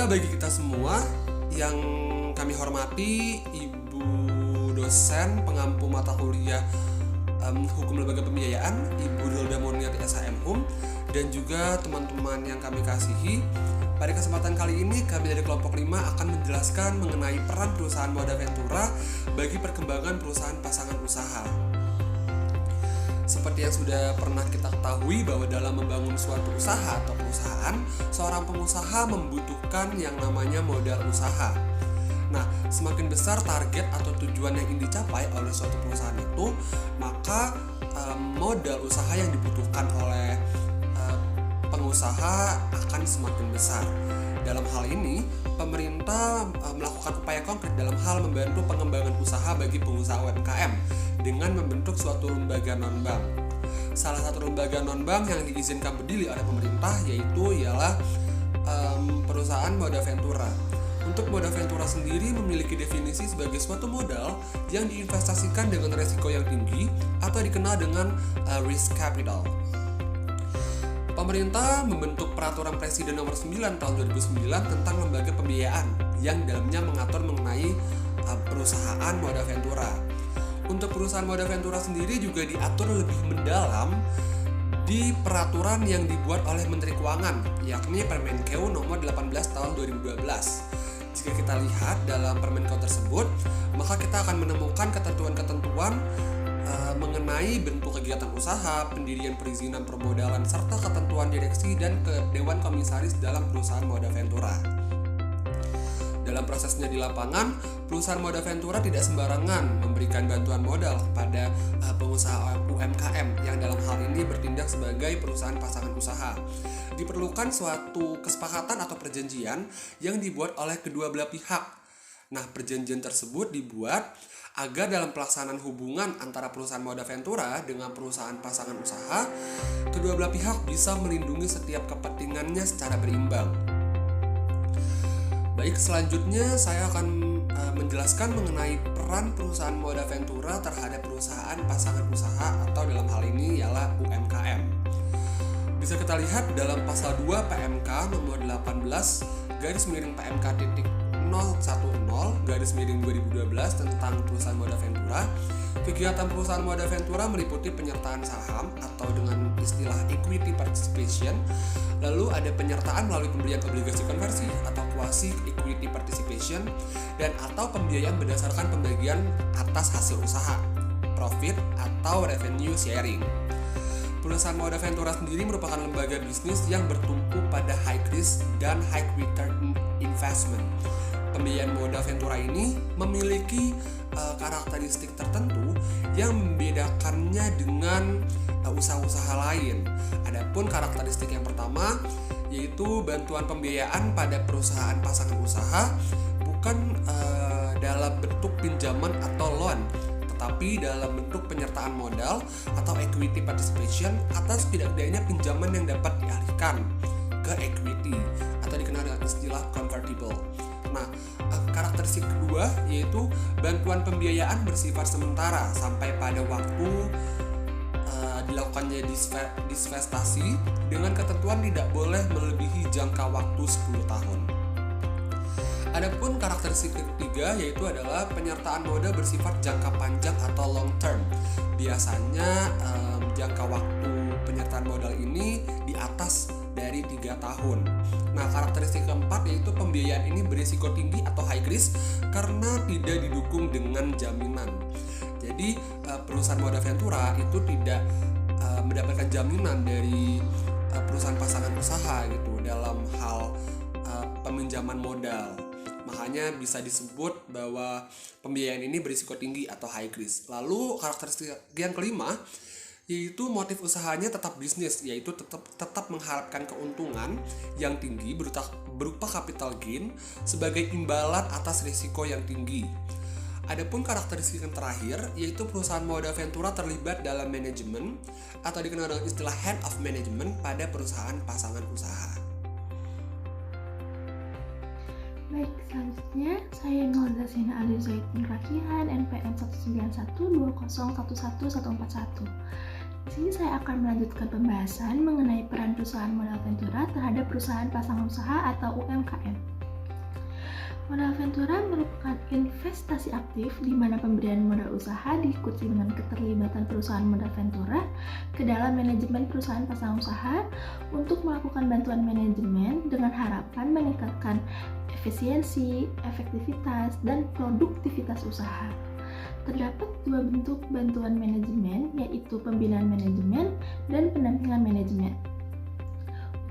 juga bagi kita semua yang kami hormati, Ibu dosen pengampu mata kuliah Hukum Lembaga Pembiayaan, Ibu Dilda Murniati SHM Hum, dan juga teman-teman yang kami kasihi. Pada kesempatan kali ini kami dari kelompok 5 akan menjelaskan mengenai peran perusahaan Moda Ventura bagi perkembangan perusahaan pasangan usaha. Seperti yang sudah pernah kita ketahui bahwa dalam membangun suatu usaha atau perusahaan, seorang pengusaha membutuhkan yang namanya modal usaha. Nah, semakin besar target atau tujuan yang ingin dicapai oleh suatu perusahaan itu, maka modal usaha yang dibutuhkan oleh pengusaha akan semakin besar. Dalam hal ini, pemerintah melakukan upaya konkret dalam hal membantu pengembangan usaha bagi pengusaha UMKM dengan membentuk suatu lembaga non-bank. Salah satu lembaga non-bank yang diizinkan berdiri oleh pemerintah ialah perusahaan Moda Ventura. Untuk Moda Ventura sendiri memiliki definisi sebagai suatu modal yang diinvestasikan dengan risiko yang tinggi atau dikenal dengan risk capital. Pemerintah membentuk Peraturan Presiden Nomor 9 Tahun 2009 tentang lembaga pembiayaan yang dalamnya mengatur mengenai perusahaan Moda Ventura. Untuk perusahaan Moda Ventura sendiri juga diatur lebih mendalam di peraturan yang dibuat oleh Menteri Keuangan, yakni Permenkeu Nomor 18 Tahun 2012. Jika kita lihat dalam Permenkeu tersebut, maka kita akan menemukan ketentuan-ketentuan mengenai bentuk kegiatan usaha, pendirian perizinan permodalan, serta ketentuan direksi dan Dewan Komisaris dalam perusahaan Moda Ventura. Dalam prosesnya di lapangan, perusahaan Moda Ventura tidak sembarangan memberikan bantuan modal pada pengusaha UMKM yang dalam hal ini bertindak sebagai perusahaan pasangan usaha. Diperlukan suatu kesepakatan atau perjanjian yang dibuat oleh kedua belah pihak. Nah, perjanjian tersebut dibuat agar dalam pelaksanaan hubungan antara perusahaan Moda Ventura dengan perusahaan pasangan usaha, kedua belah pihak bisa melindungi setiap kepentingannya secara berimbang. Baik, selanjutnya saya akan menjelaskan mengenai peran perusahaan Moda Ventura terhadap perusahaan pasangan usaha atau dalam hal ini ialah UMKM. Bisa kita lihat dalam pasal 2 PMK nomor 18 garis-PMK.010/2012 tentang perusahaan Moda Ventura. Kegiatan perusahaan Moda Ventura meliputi penyertaan saham atau dengan istilah equity participation, lalu ada penyertaan melalui pembelian obligasi konversi atau quasi equity participation, dan atau pembiayaan berdasarkan pembagian atas hasil usaha, profit atau revenue sharing. Perusahaan Moda Ventura sendiri merupakan lembaga bisnis yang bertumpu pada high risk dan high return investment. Pembiayaan Moda Ventura ini memiliki karakteristik tertentu yang membedakannya dengan usaha-usaha lain. Adapun karakteristik yang pertama yaitu bantuan pembiayaan pada perusahaan pasangan usaha bukan dalam bentuk pinjaman atau loan, tetapi dalam bentuk penyertaan modal atau equity participation atas setidaknya pinjaman yang dapat dialihkan ke equity atau dikenal dengan istilah convertible. Nah, karakteristik kedua yaitu bantuan pembiayaan bersifat sementara sampai pada waktu dilakukannya disinvestasi dengan ketentuan tidak boleh melebihi jangka waktu 10 tahun. Adapun karakteristik ketiga yaitu adalah penyertaan modal bersifat jangka panjang atau long term. Biasanya jangka waktu penyertaan modal ini di atas dari 3 tahun. Nah, karakteristik keempat yaitu pembiayaan ini berisiko tinggi atau high risk karena tidak didukung dengan jaminan. Jadi perusahaan Moda Ventura itu tidak mendapatkan jaminan dari perusahaan pasangan usaha gitu dalam hal peminjaman modal. Makanya bisa disebut bahwa pembiayaan ini berisiko tinggi atau high risk. Lalu karakteristik yang kelima yaitu motif usahanya tetap bisnis, yaitu tetap mengharapkan keuntungan yang tinggi berupa capital gain sebagai imbalan atas risiko yang tinggi. Adapun karakteristik yang terakhir yaitu perusahaan Moda Ventura terlibat dalam manajemen atau dikenal dengan istilah head of management pada perusahaan pasangan usaha. Baik, selanjutnya saya Nolda Sena Ali Zaid Rakihan, NPM 19120111141. Di sini saya akan melanjutkan pembahasan mengenai peran perusahaan Moda Ventura terhadap perusahaan pasangan usaha atau UMKM. Modal ventura merupakan investasi aktif di mana pemberian modal usaha diikuti dengan keterlibatan perusahaan modal ventura ke dalam manajemen perusahaan pasangan usaha untuk melakukan bantuan manajemen dengan harapan meningkatkan efisiensi, efektivitas, dan produktivitas usaha. Terdapat dua bentuk bantuan manajemen, yaitu pembinaan manajemen dan pendampingan manajemen.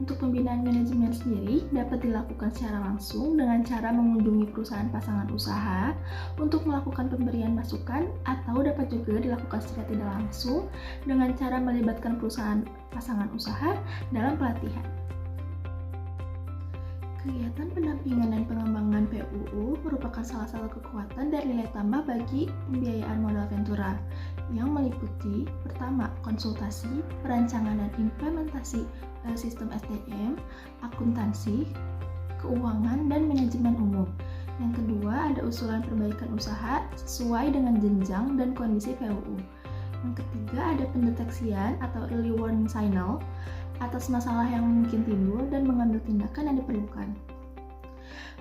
Untuk pembinaan manajemen sendiri dapat dilakukan secara langsung dengan cara mengunjungi perusahaan pasangan usaha untuk melakukan pemberian masukan, atau dapat juga dilakukan secara tidak langsung dengan cara melibatkan perusahaan pasangan usaha dalam pelatihan. Kegiatan pendampingan dan pengembangan PUU merupakan salah satu kekuatan dari nilai tambah bagi pembiayaan modal ventura yang meliputi pertama, konsultasi, perancangan dan implementasi sistem SDM, akuntansi, keuangan, dan manajemen umum. Yang kedua, ada usulan perbaikan usaha sesuai dengan jenjang dan kondisi PUU. Yang ketiga, ada pendeteksian atau early warning signal atas masalah yang mungkin timbul dan mengambil tindakan yang diperlukan.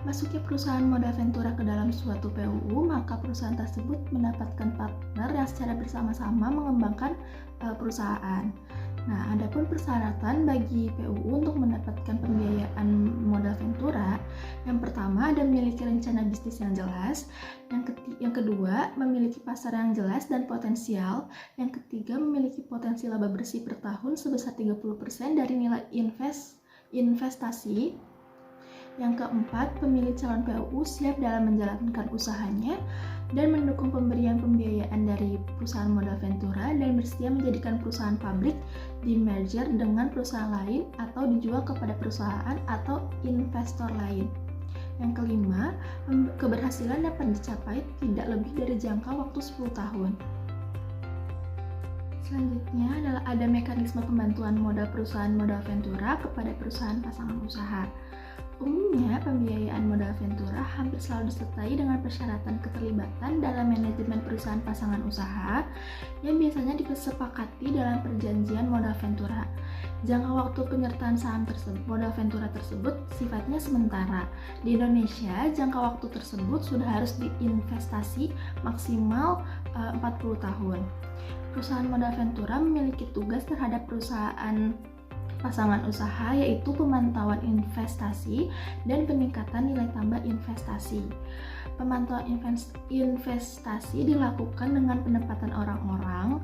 Masuknya perusahaan modal ventura ke dalam suatu PUU, maka perusahaan tersebut mendapatkan partner yang secara bersama-sama mengembangkan perusahaan. Nah, adapun persyaratan bagi PUU untuk mendapatkan pembiayaan modal ventura, yang pertama ada memiliki rencana bisnis yang jelas, yang kedua memiliki pasar yang jelas dan potensial, yang ketiga memiliki potensi laba bersih per tahun sebesar 30% dari nilai investasi, yang keempat pemilik calon PUU siap dalam menjalankan usahanya dan mendukung pemberian pembiayaan dari perusahaan modal ventura dan bersedia menjadikan perusahaan pabrik di merger dengan perusahaan lain atau dijual kepada perusahaan atau investor lain. Yang kelima, keberhasilan dapat dicapai tidak lebih dari jangka waktu 10 tahun. Selanjutnya adalah ada mekanisme pembantuan modal perusahaan modal ventura kepada perusahaan pasangan usaha. Umumnya, pembiayaan modal ventura hampir selalu disertai dengan persyaratan keterlibatan dalam manajemen perusahaan pasangan usaha yang biasanya disepakati dalam perjanjian modal ventura. Jangka waktu penyertaan saham modal ventura tersebut sifatnya sementara. Di Indonesia, jangka waktu tersebut sudah harus diinvestasi maksimal 40 tahun. Perusahaan modal ventura memiliki tugas terhadap perusahaan pasangan usaha, yaitu pemantauan investasi dan peningkatan nilai tambah investasi. Pemantauan investasi dilakukan dengan penempatan orang-orang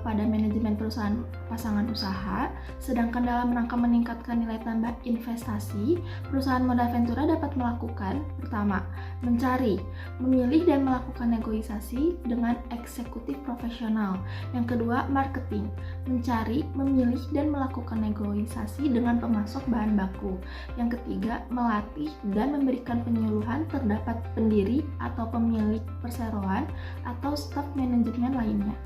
pada manajemen perusahaan pasangan usaha, sedangkan dalam rangka meningkatkan nilai tambah investasi, perusahaan modal ventura dapat melakukan pertama, mencari, memilih dan melakukan negosiasi dengan eksekutif profesional. Yang kedua, marketing, mencari, memilih dan melakukan negosiasi dengan pemasok bahan baku. Yang ketiga, melatih dan memberikan penyuluhan terdapat pendiri atau pemilik perseroan atau staf manajemen lainnya.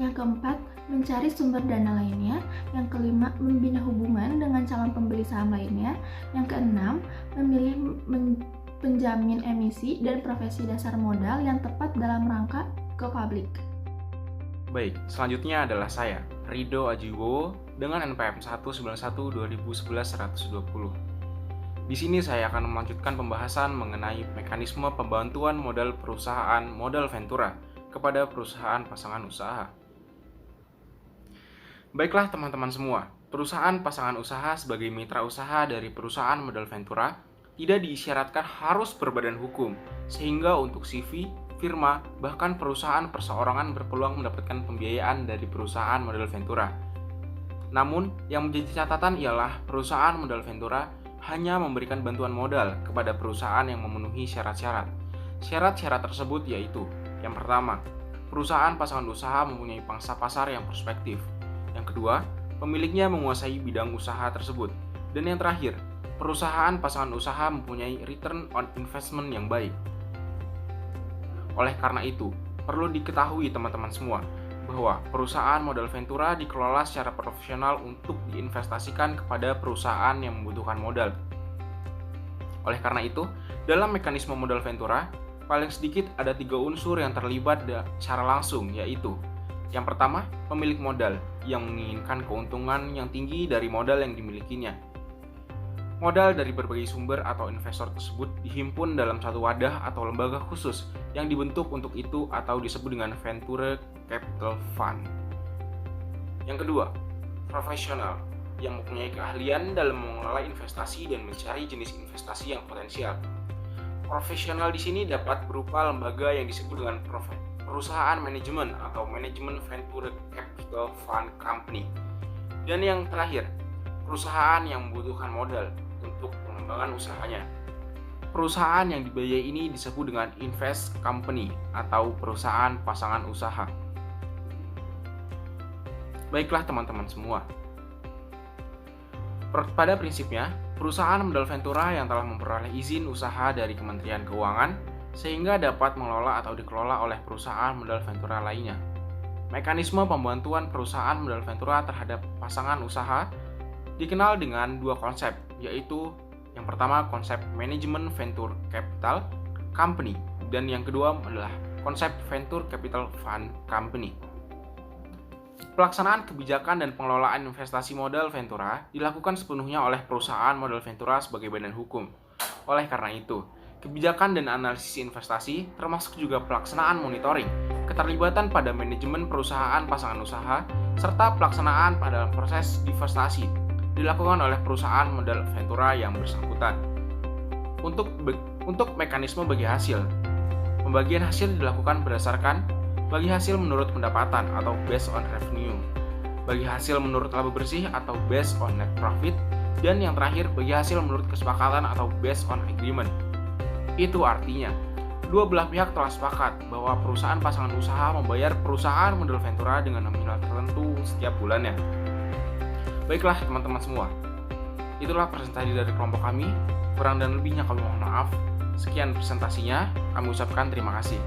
Yang keempat, mencari sumber dana lainnya. Yang kelima, membina hubungan dengan calon pembeli saham lainnya. Yang keenam, memilih penjamin emisi dan profesi dasar modal yang tepat dalam rangka go public. Baik, selanjutnya adalah saya, Rido Ajiwo, dengan NPM 191-2011-120. Di sini saya akan melanjutkan pembahasan mengenai mekanisme pembantuan modal perusahaan modal ventura kepada perusahaan pasangan usaha. Baiklah teman-teman semua, perusahaan pasangan usaha sebagai mitra usaha dari perusahaan modal ventura tidak diisyaratkan harus berbadan hukum, sehingga untuk CV, firma, bahkan perusahaan perseorangan berpeluang mendapatkan pembiayaan dari perusahaan modal ventura. Namun, yang menjadi catatan ialah perusahaan modal ventura hanya memberikan bantuan modal kepada perusahaan yang memenuhi syarat-syarat. Syarat-syarat tersebut yaitu, yang pertama, perusahaan pasangan usaha mempunyai pangsa pasar yang prospektif. Yang kedua, pemiliknya menguasai bidang usaha tersebut. Dan yang terakhir, perusahaan pasangan usaha mempunyai return on investment yang baik. Oleh karena itu, perlu diketahui teman-teman semua bahwa perusahaan modal ventura dikelola secara profesional untuk diinvestasikan kepada perusahaan yang membutuhkan modal. Oleh karena itu, dalam mekanisme modal ventura, paling sedikit ada 3 unsur yang terlibat secara langsung, yaitu yang pertama, pemilik modal yang menginginkan keuntungan yang tinggi dari modal yang dimilikinya. Modal dari berbagai sumber atau investor tersebut dihimpun dalam satu wadah atau lembaga khusus yang dibentuk untuk itu atau disebut dengan Venture Capital Fund. Yang kedua, profesional yang mempunyai keahlian dalam mengelola investasi dan mencari jenis investasi yang potensial. Profesional di sini dapat berupa lembaga yang disebut dengan perusahaan manajemen atau manajemen Venture Capital Fund Company. Dan yang terakhir, perusahaan yang membutuhkan modal untuk pengembangan usahanya. Perusahaan yang dibiayai ini disebut dengan invest company atau perusahaan pasangan usaha. Baiklah teman-teman semua. Pada prinsipnya, perusahaan modal ventura yang telah memperoleh izin usaha dari Kementerian Keuangan sehingga dapat mengelola atau dikelola oleh perusahaan modal ventura lainnya. Mekanisme pembantuan perusahaan modal ventura terhadap pasangan usaha dikenal dengan dua konsep, yaitu yang pertama konsep manajemen venture capital company dan yang kedua adalah konsep venture capital fund company. Pelaksanaan kebijakan dan pengelolaan investasi modal ventura dilakukan sepenuhnya oleh perusahaan modal ventura sebagai badan hukum. Oleh karena itu, kebijakan dan analisis investasi termasuk juga pelaksanaan monitoring, keterlibatan pada manajemen perusahaan pasangan usaha, serta pelaksanaan pada proses divestasi dilakukan oleh perusahaan modal ventura yang bersangkutan. Untuk mekanisme bagi hasil, pembagian hasil dilakukan berdasarkan bagi hasil menurut pendapatan atau based on revenue, bagi hasil menurut laba bersih atau based on net profit, dan yang terakhir bagi hasil menurut kesepakatan atau based on agreement. Itu artinya, dua belah pihak telah sepakat bahwa perusahaan pasangan usaha membayar perusahaan modal ventura dengan nominal tertentu setiap bulannya. Baiklah teman-teman semua, itulah presentasi dari kelompok kami. Kurang dan lebihnya kami mohon maaf. Sekian presentasinya, kami ucapkan terima kasih.